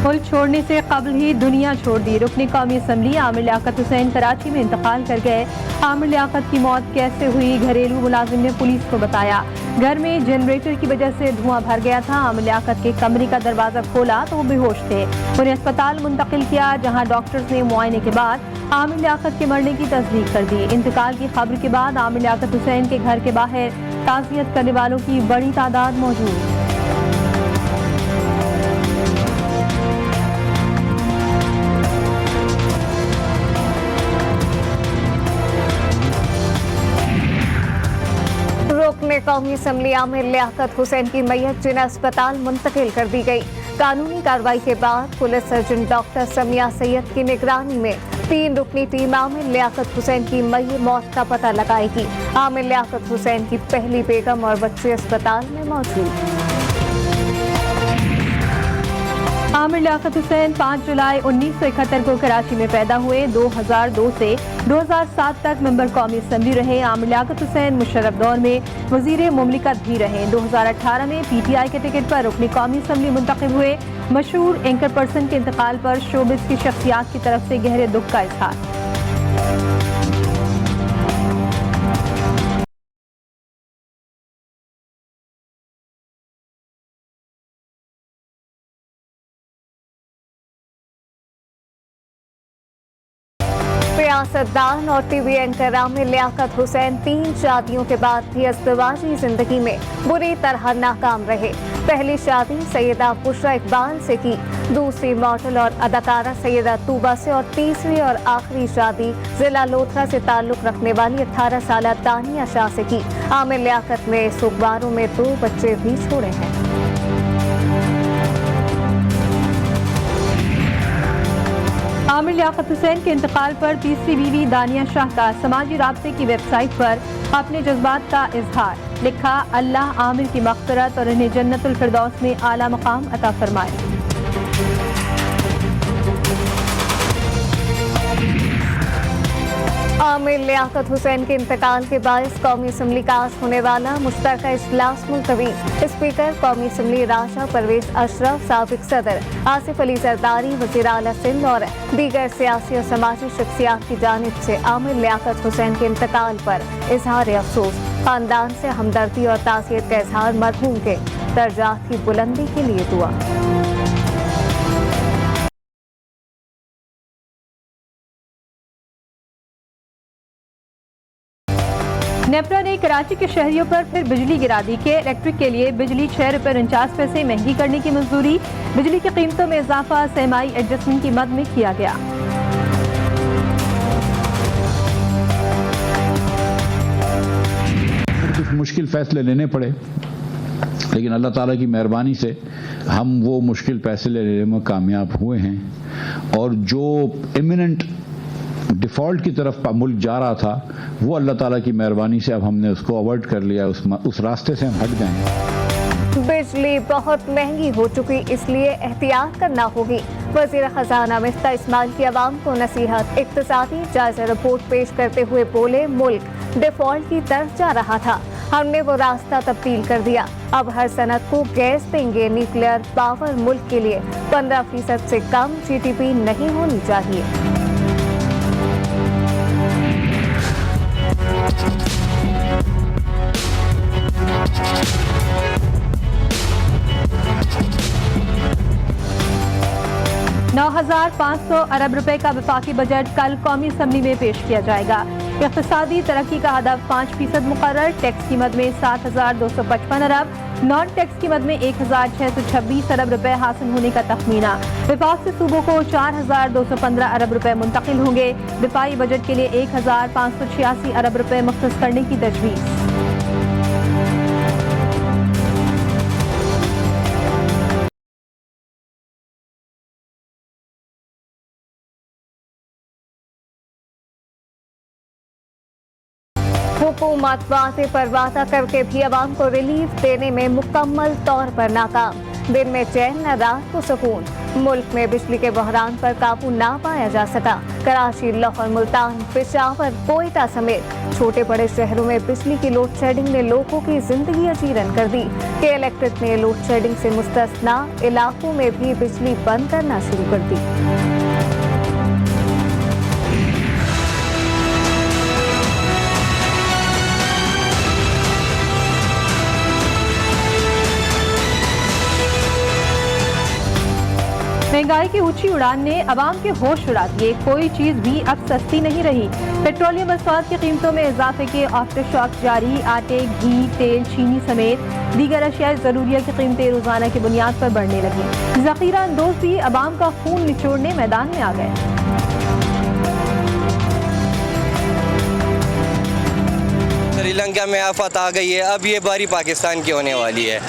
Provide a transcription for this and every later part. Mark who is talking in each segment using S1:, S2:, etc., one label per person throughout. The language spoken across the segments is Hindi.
S1: मुल्क छोड़ने से कबल ही दुनिया छोड़ दी। रुकनी कौमी असम्बली आमिर लियाकत हुसैन कराची में इंतकाल कर गए। आमिर लियाकत की मौत कैसे हुई, घरेलू मुलाजिम ने पुलिस को बताया। घर में जनरेटर की वजह से धुआं भर गया था। आमिर लियाकत के कमरे का दरवाजा खोला तो वो बेहोश थे। उन्हें अस्पताल मुंतकिल किया, जहाँ डॉक्टर्स ने मुआयने के बाद आमिर लियाकत के मरने की तस्दीक कर दी। इंतकाल की खबर के बाद आमिर लियाकत हुसैन के घर के बाहर ताज़ियत करने वालों की बड़ी तादाद मौजूद।
S2: रुकने कौमी असम्बली आमिर लियाकत हुसैन की मैयत जिन्हें अस्पताल मुंतकिल कर दी गई। कानूनी कार्रवाई के बाद police surgeon doctor Samiya Syed की निगरानी में 3 रुकनी टीम आमिर लियाकत हुसैन की मैयत मौत का पता लगाएगी। आमिर लियाकत हुसैन की पहली बेगम और बच्चे अस्पताल में मौजूद।
S1: आमिर लियाकत हुसैन 5 जुलाई 1971 को कराची में पैदा हुए। 2002 से 2007 तक मेंबर कौमी असम्बली रहे। आमिर लियाकत हुसैन मुशर्रफ दौर में वजीर मुमलिकत भी रहे। 2018 में PTI के टिकट पर रुकनी कौमी असम्बली मुंतखब हुए। मशहूर एंकर पर्सन के इंतकाल पर शोबिस की शख्सियात की तरफ से गहरे दुख का इजहार।
S2: सियासतदान और टीवी एंकर आमिर लियाकत हुसैन 3 शादियों के बाद भी अज़दवाजी जिंदगी में बुरी तरह नाकाम रहे। पहली शादी सैयदा बुशरा इकबाल से की, दूसरी मॉडल और अदाकारा सैयदा तूबा से और तीसरी और आखिरी शादी जिला लोथरा से ताल्लुक रखने वाली 18 साल दानिया शाह से की। आमिर लियाकत ने सुखबारों में 2 बच्चे भी छोड़े हैं।
S1: आमिर लियाकत हुसैन के इंतकाल पर तीसरी बीवी दानिया शाह का समाजी राब्ते की वेबसाइट पर अपने जज्बात का इजहार लिखा। अल्लाह आमिर की मग़फ़िरत और इन्हें जन्नतुल फिरदौस में आला मकाम अता फरमाए।
S2: आमिर लियाकत हुसैन के इंतकाल के बायस कौमी असम्बली का आज होने वाला मुश्तरका इजलास मुलतवी। स्पीकर कौमी असम्बली राशा परवेज अशरफ, साबिक सदर आसिफ अली जरदारी, वज़ीर आला सिंध और दीगर सियासी और समाजी शख्सियात की जानिब से आमिर लियाकत हुसैन के इंतकाल पर इजहार अफसोस, खानदान से हमदर्दी और ताज़ियत का इजहार, मरहूम के दर्जात की बुलंदी के लिए दुआ।
S1: नेपरा ने कराची के शहरियों पर फिर बिजली गिरा दी कि इलेक्ट्रिक के लिए बिजली 6 रुपये 49 पैसे महंगी करने की मंजूरी। बिजली की कीमतों में इजाफा सेमाई एडजस्टमेंट की मद में किया गया।
S3: कुछ मुश्किल फैसले लेने पड़े, लेकिन अल्लाह ताला की मेहरबानी से हम वो मुश्किल फैसले लेने में कामयाब हुए हैं और जो इमिनेंट डिफॉल्ट की तरफ मुल्क जा रहा था वो अल्लाह ताला की मेहरबानी से अब हमने उसको अवॉइड कर लिया, उस रास्ते से हम हट गए हैं।
S2: बिजली बहुत महंगी हो चुकी, इसलिए एहतियात करना होगी। वज़ीर खजाना मिफ्ता इस्माइल की आवाम को नसीहत। इक्तिसादी जायजा रिपोर्ट पेश करते हुए बोले, मुल्क डिफॉल्ट की तरफ जा रहा था, हमने वो रास्ता तब्दील कर दिया। अब हर सनत को गैस देंगे। न्यूक्लियर पावर मुल्क के लिए 15% से कम GDP नहीं होनी चाहिए।
S1: $9,500 अरब रुपए का वफाकी बजट कल कौमी असम्बली में पेश किया जाएगा। इक़्तिसादी तरक्की का हदफ 5% मुकर्रर। टैक्स की मद में 7,255 अरब, नॉन टैक्स की मद में 1,626 अरब रुपए हासिल होने का तखमीना। विभाग से सूबों को 4,215 अरब रुपए मुंतकिल होंगे। दिफाई बजट के लिए 1,586 अरब रुपए मुख्तस करने की तजवीज़।
S2: हुकूमत वादे पर वादा करके भी अवाम को रिलीफ देने में मुकम्मल तौर पर नाकाम। दिन में चैन न रात को सुकून। मुल्क में बिजली के बहरान पर काबू ना पाया जा सका। कराची, लाहौर, मुल्तान, पेशावर, कोयटा समेत छोटे बड़े शहरों में बिजली की लोड शेडिंग ने लोगों की जिंदगी अजीरन कर दी। के इलेक्ट्रिक ने लोड शेडिंग से मुस्तस्ना इलाकों में भी बिजली बंद करना शुरू कर दी।
S1: महंगाई की ऊंची उड़ान ने अवाम के होश उड़ा दिए। कोई चीज भी अब सस्ती नहीं रही। पेट्रोलियम मसवाद की कीमतों में इजाफे के आफ्टर शॉक जारी। आटे, घी, तेल, चीनी समेत दीगर अशियाए जरूरिया की कीमतें रोजाना की बुनियाद पर बढ़ने लगी। जखीरा अंदोज भी अवाम का खून निचोड़ने मैदान में आ गए।
S4: श्रीलंका में आफत आ गई है, अब ये बारी पाकिस्तान की होने वाली है।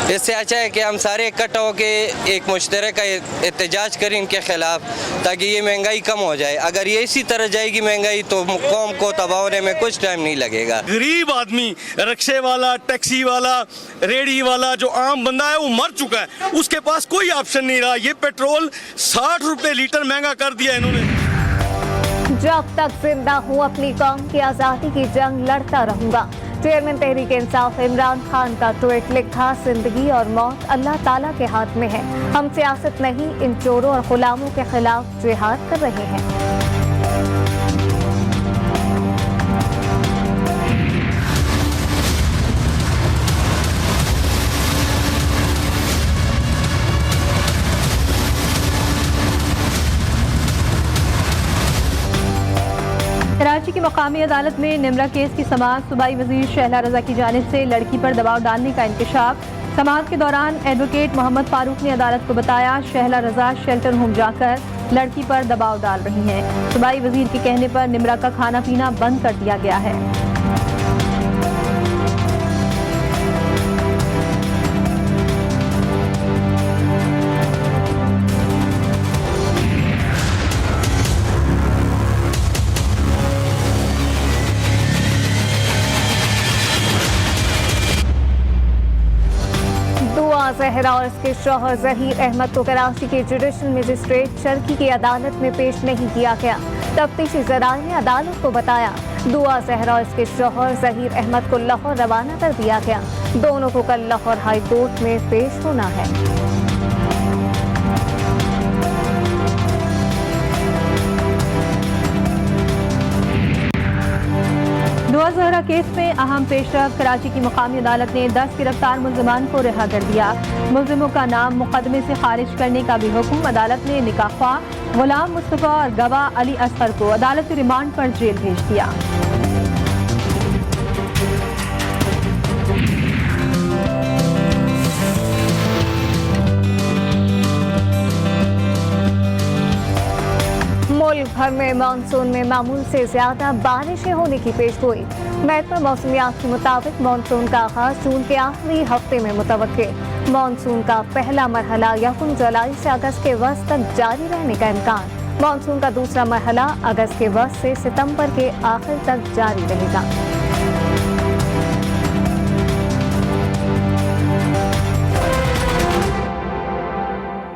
S4: इससे अच्छा है कि हम सारे इकट्ठा होकर एक मुश्तरका एहतजाज करें इनके खिलाफ, ताकि ये महंगाई कम हो जाए। अगर ये इसी तरह जाएगी महंगाई तो कौम को तबाह होने में कुछ टाइम नहीं लगेगा।
S5: गरीब आदमी, रिक्शे वाला, टैक्सी वाला, रेडी वाला, जो आम बंदा है वो मर चुका है, उसके पास कोई ऑप्शन नहीं रहा। ये पेट्रोल 60 रुपए लीटर महंगा कर दिया इन्होंने।
S2: जब तक जिंदा हूँ अपनी कौम की आज़ादी की जंग लड़ता रहूंगा। चेयरमैन तहरीक इंसाफ इमरान खान का ट्वीट लिखा, जिंदगी और मौत अल्लाह ताला के हाथ में है। हम सियासत नहीं, इन चोरों और गुलामों के खिलाफ जिहाद कर रहे हैं।
S1: कराची की मकामी अदालत में निमरा केस की समाअत। सूबाई वजीर शहला रजा की जानिब से लड़की पर दबाव डालने का इंकशाफ। समाअत के दौरान एडवोकेट मोहम्मद फारूक ने अदालत को बताया, शहला रजा शेल्टर होम जाकर लड़की पर दबाव डाल रही हैं। सूबाई वजीर के कहने पर निमरा का खाना पीना बंद कर दिया गया है।
S2: जहरा और इसके शौहर जहीर अहमद को कराची के जुडिशल मजिस्ट्रेट चरखी की अदालत में पेश नहीं किया गया। तफ्तीशी जराये ने अदालत को बताया, दुआ जहरा और इसके शौहर जहीर अहमद को लाहौर रवाना कर दिया गया। दोनों को कल लाहौर हाई कोर्ट में पेश होना है।
S1: दुआ जहरा केस में अहम पेशरफ। कराची की मकामी अदालत ने 10 गिरफ्तार मुल्जिमान को रिहा कर दिया। मुल्जिमों का नाम मुकदमे से खारिज करने का भी हुक्म। अदालत ने निकाह ख्वाह गुलाम मुस्तफा और गवाह अली असगर को अदालती रिमांड पर जेल भेज दिया।
S2: मुल्क भर में मानसून में मामूल से ज्यादा बारिशें होने की पेशगोई। महकमा मौसमियात के मुताबिक मानसून का आगाज जून के आखिरी हफ्ते में मुतवक्के। मानसून का पहला मरहला 1 जुलाई से अगस्त के वस्त तक जारी रहने का इम्कान। मानसून का दूसरा मरहला अगस्त के वस्त से सितंबर के आखिर तक जारी रहेगा।